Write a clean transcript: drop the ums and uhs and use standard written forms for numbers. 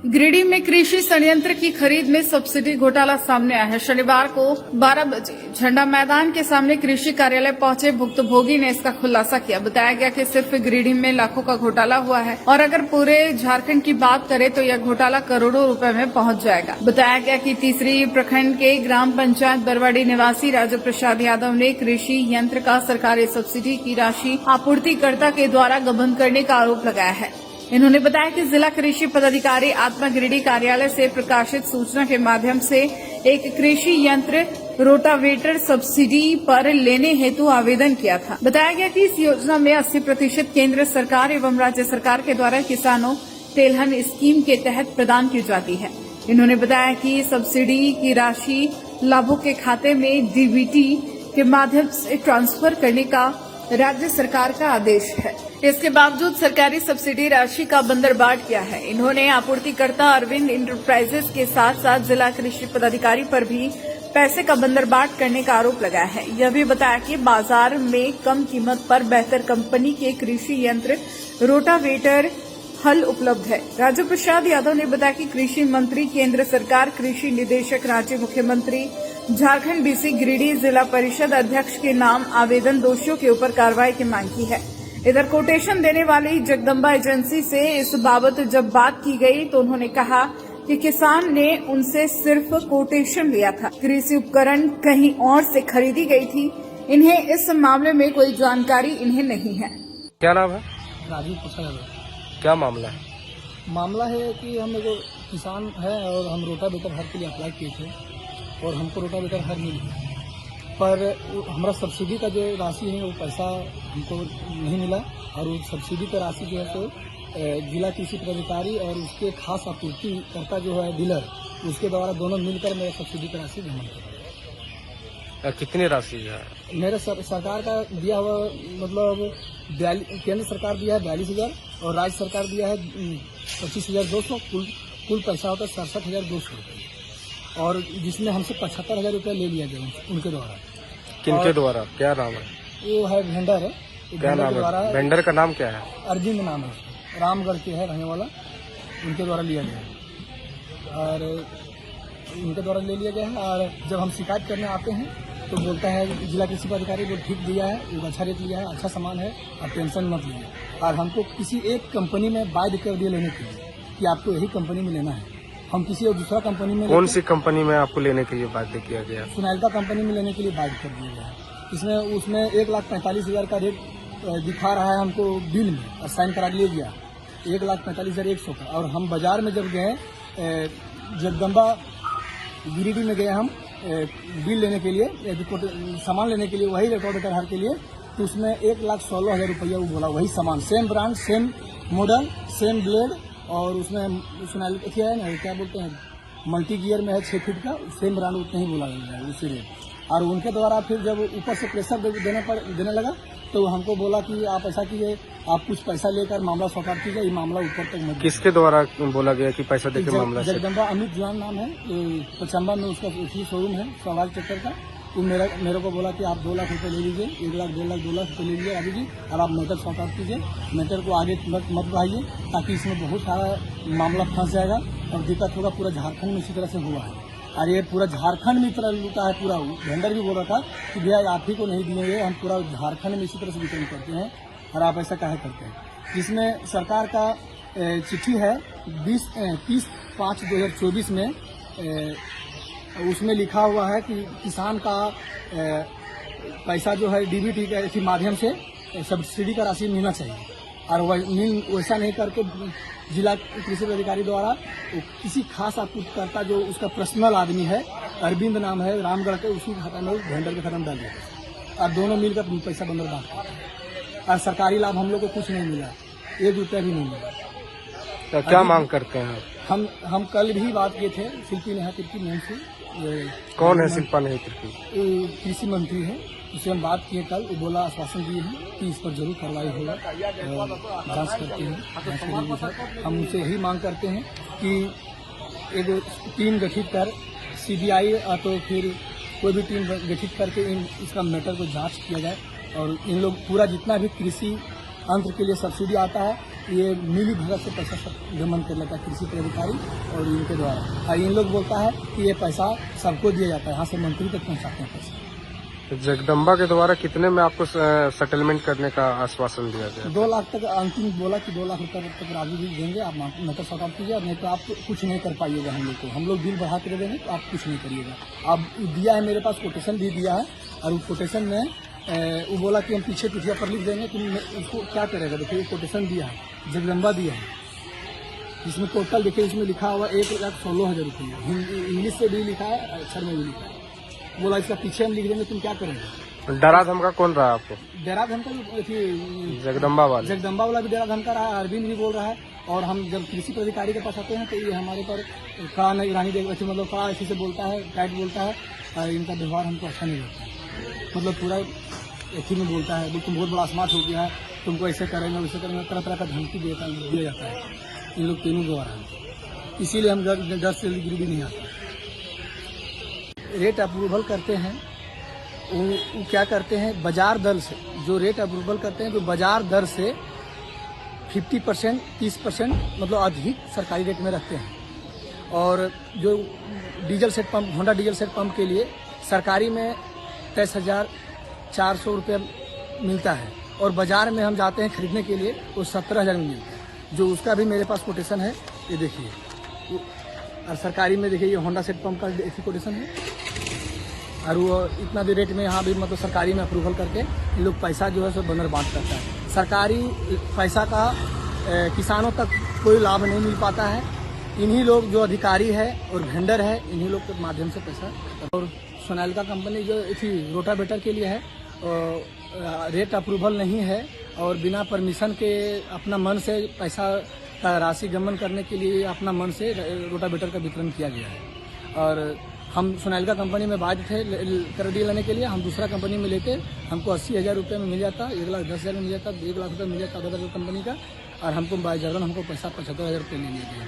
गिरिडीह में कृषि संयंत्र की खरीद में सब्सिडी घोटाला सामने आया है। शनिवार को 12 बजे झंडा मैदान के सामने कृषि कार्यालय पहुंचे भुक्तभोगी ने इसका खुलासा किया। बताया गया कि सिर्फ गिरिडीह में लाखों का घोटाला हुआ है और अगर पूरे झारखंड की बात करें तो यह घोटाला करोड़ों रुपए में पहुंच जाएगा। बताया गया कि तीसरी प्रखंड के ग्राम पंचायत बरवाड़ी निवासी राजू प्रसाद यादव ने कृषि यंत्र का सरकारी सब्सिडी की राशि आपूर्तिकर्ता के द्वारा गबन करने का आरोप लगाया है। इन्होंने बताया कि जिला कृषि पदाधिकारी आत्मा गिरिडीह कार्यालय से प्रकाशित सूचना के माध्यम से एक कृषि यंत्र रोटावेटर सब्सिडी पर लेने हेतु आवेदन किया था। बताया गया कि इस योजना में 80% केंद्र सरकार एवं राज्य सरकार के द्वारा किसानों तेलहन स्कीम के तहत प्रदान की जाती है। इन्होंने बताया कि सब्सिडी की राशि लाभों के खाते में डीबीटी के माध्यम से ट्रांसफर करने का राज्य सरकार का आदेश है। इसके बावजूद सरकारी सब्सिडी राशि का बंदरबाट किया है। इन्होंने आपूर्तिकर्ता अरविंद इंटरप्राइजेज के साथ साथ जिला कृषि पदाधिकारी पर भी पैसे का बंदरबाट करने का आरोप लगाया है। यह भी बताया कि बाजार में कम कीमत पर बेहतर कंपनी के कृषि यंत्र रोटावेटर हल उपलब्ध है। राजू प्रसाद यादव ने बताया कि कृषि मंत्री, केंद्र सरकार, कृषि निदेशक, राज्य मुख्यमंत्री, झारखंड डीसी, गिरिडीह जिला परिषद अध्यक्ष के नाम आवेदन दोषियों के ऊपर कार्रवाई की मांग की है। इधर कोटेशन देने वाली जगदम्बा एजेंसी से इस बाबत जब बात की गई तो उन्होंने कहा कि किसान ने उनसे सिर्फ कोटेशन लिया था, कृषि उपकरण कहीं और से खरीदी गई थी। इन्हें इस मामले में कोई जानकारी इन्हें नहीं है। क्या नाम है? राजू प्रसाद। क्या मामला है? मामला है कि हम लोग किसान है और हम रोटावेटर हर के लिए अप्लाई किए थे और हमको रोटावेटर हर मिल गया, पर हमारा सब्सिडी का जो राशि है वो पैसा हमको नहीं मिला और वो सब्सिडी का राशि जो है तो जिला कृषि पदाधिकारी और उसके खास आपूर्तिकर्ता जो है डीलर, उसके द्वारा दोनों मिलकर मेरा सब्सिडी का राशि जमा कर। कितनी राशि है? मेरा सरकार का दिया हुआ मतलब केंद्र सरकार दिया है 42,000 और राज्य सरकार दिया है 25,200। कुल पैसा होता है 67,200 रुपये और जिसमें हमसे 75,000 रुपया ले लिया गया उनके द्वारा। किनके द्वारा? क्या नाम है? वो है वेंडर है। क्या नाम है? वेंडर का नाम क्या है? अर्जुन नाम है, रामगढ़ के है रहने वाला, उनके द्वारा लिया गया है और उनके द्वारा ले लिया गया है। और जब हम शिकायत करने आते हैं तो बोलता है जिला कृषि पदाधिकारी को ठीक दिया है, वो अच्छा रेट लिया है, अच्छा सामान है, आप टेंशन मत लीजिए। और हमको किसी एक कंपनी में बाध्य कर दिया लेने के लिए कि आपको यही कंपनी में लेना है। हम किसी और दूसरा कंपनी में, कौन सी कंपनी में आपको लेने के लिए बाध्य किया गया? सोनालिका कंपनी में लेने के लिए बाध्य कर दिया गया है। इसमें उसमें 1,45,000 का रेट दिखा रहा है हमको बिल में और साइन करा लिया गया 1,45,100 का। और हम बाजार में जब गए जगदम्बा गिरिडीह में गए हम बिल लेने के लिए, सामान लेने के लिए, वही रोटावेटर हर के लिए, तो उसमें 1,16,000 रुपया वो बोला। वही सामान, same brand, same model, same blade और उसमें सोनालिका क्या है ना, क्या बोलते हैं, मल्टी गियर में है 6 फीट का, सेम ब्रांड उतना ही बोला गया है उसी रेट। और उनके द्वारा फिर जब ऊपर से प्रेशर देने लगा तो हमको बोला कि आप ऐसा कीजिए, आप कुछ पैसा लेकर मामला सॉर्ट आउट कीजिए, ये मामला ऊपर तक मत। किसके द्वारा बोला गया कि पैसा देकर मामला? जगदम्बा अमित जुआन नाम है, पचम्बा में उसका शोरूम है स्वराज ट्रैक्टर का। वो मेरे को बोला कि आप 2 लाख रुपए ले लीजिए, 1 लाख 2 लाख 2 लाख रुपए ले लीजिए राजू जी, और आप मैटर सॉर्ट आउट कीजिए, मैटर को आगे मत बढ़ाइए, ताकि इसमें बहुत सारा मामला फंस जाएगा और दिक्कत होगा। पूरा झारखंड में इसी तरह से हुआ है और ये पूरा झारखंड में इस तरह लूटा है। पूरा वेंडर भी बोल रहा था कि भैया आप ही को नहीं दिए, हम पूरा झारखंड में इसी तरह से वितरण करते हैं और आप ऐसा काहे करते हैं। जिसमें सरकार का चिट्ठी है 30/5/2024 में, उसमें लिखा हुआ है कि किसान का पैसा जो है डीबीटी के माध्यम से सब्सिडी का राशि मिलना चाहिए और वैसा नहीं करके जिला कृषि अधिकारी द्वारा किसी खास आपूर्तिकर्ता जो उसका पर्सनल आदमी है, अरविंद नाम है, रामगढ़ के, उसी खाता में वेंडर के खत्म डाल दिया और दोनों मिलकर पैसा बंदरबाट किया और सरकारी लाभ हम लोग को कुछ नहीं मिला, 1 रुपया भी नहीं मिला। तो क्या मांग करते हैं? हम कल भी बात किए थे शिल्पी नेहा तिर्की नाम से। कौन है शिल्पा नेहा तिर्की? कृषि मंत्री है, उससे हम बात किए कल। वो बोला, आश्वासन दिए हैं कि इस पर जरूर कार्रवाई होगा, जांच करते हैं, जांच करेंगे सर। हम उनसे यही मांग करते हैं कि एक टीम गठित कर, CBI तो फिर कोई भी टीम गठित करके इसका मैटर को जांच किया जाए और इन लोग पूरा जितना भी कृषि यंत्र के लिए सब्सिडी आता है ये मिली भगत से पैसा सब गमन कर लेता है कृषि पदाधिकारी और इनके द्वारा। और इन लोग बोलता है कि ये पैसा सबको दिया जाता है, यहाँ से मंत्री तक पहुँचाते हैं पैसा। जगदम्बा के द्वारा कितने में आपको सेटलमेंट करने का आश्वासन दिया गया? 2 लाख तक अंतिम बोला कि 2 लाख रुपए तक राजू जी देंगे, आप नकल सौदा कीजिए, नहीं तो आप कुछ नहीं कर पाइएगा हम लोग को। हम लोग बिल बढ़ा के दे देंगे तो आप कुछ नहीं करिएगा। अब दिया है, मेरे पास कोटेशन भी दिया है, और उस कोटेशन में वो बोला कि हम पीछे पिछिया पर लिख देंगे, तो उसको क्या करेगा। देखिए कोटेशन दिया है, जगदम्बा दिया है, जिसमें टोटल देखिए इसमें लिखा हुआ 1,16,000 रुपये, इंग्लिश से भी लिखा है, अक्षर में भी लिखा है। बोला इसका पीछे हम लिख देंगे, तुम क्या करेंगे। डरा धमका कौन रहा आपको? डेरा धमका जगदम्बा वाला भी डेरा धमका रहा है, अरविंद भी बोल रहा है। और हम जब कृषि पदाधिकारी के पास आते हैं तो ये हमारे पर कड़ा निगरानी देख रही, मतलब कड़ा ऐसे से बोलता है, टाइट बोलता है, और इनका व्यवहार हमको अच्छा नहीं लगता है। मतलब पूरा एक ही में बोलता है, तुम बहुत बड़ा स्मार्ट हो गया है, तुमको ऐसे करेंगे वैसे करेंगे, तरह तरह का धमकी दिया जाता है इन लोग तीनों द्वारा। इसीलिए हम डर से गिरवी नहीं आते। रेट अप्रूवल करते हैं वो क्या करते हैं, बाजार दर से जो रेट अप्रूवल करते हैं, तो बाजार दर से 50% 30% मतलब अधिक सरकारी रेट में रखते हैं। और जो diesel set pump, Honda diesel set pump के लिए सरकारी में 23,400 रुपये मिलता है, और बाजार में हम जाते हैं खरीदने के लिए वो 17,000 में मिलता है। जो उसका भी मेरे पास कोटेशन है, ये देखिए। और सरकारी में देखिए ये होंडा सेट पंप का ऐसी कोटेशन है, और वो इतना भी रेट में यहाँ भी मतलब सरकारी में अप्रूवल करके इन लोग पैसा जो है सो बंदर बांट करता है। सरकारी पैसा का किसानों तक कोई लाभ नहीं मिल पाता है। इन्हीं लोग जो अधिकारी है और वेंडर है, इन्हीं लोग के माध्यम से पैसा। और सोनालिका कंपनी जो थी रोटावेटर के लिए है, रेट अप्रूवल नहीं है, और बिना परमिशन के अपना मन से पैसा का राशि गमन करने के लिए अपना मन से रोटावेटर का वितरण किया गया है। और हम सोनालिका कंपनी में बाध्य थे कर दिए लेने के लिए। हम दूसरा कंपनी में लेके हमको 80,000 रुपये में मिल जाता, 1,10,000 में मिल जाता, 1 लाख रुपये मिल जाता अदर कंपनी का, और हमको बाय जर्गन हमको पैसा 75,000 रुपये ले लिया गया।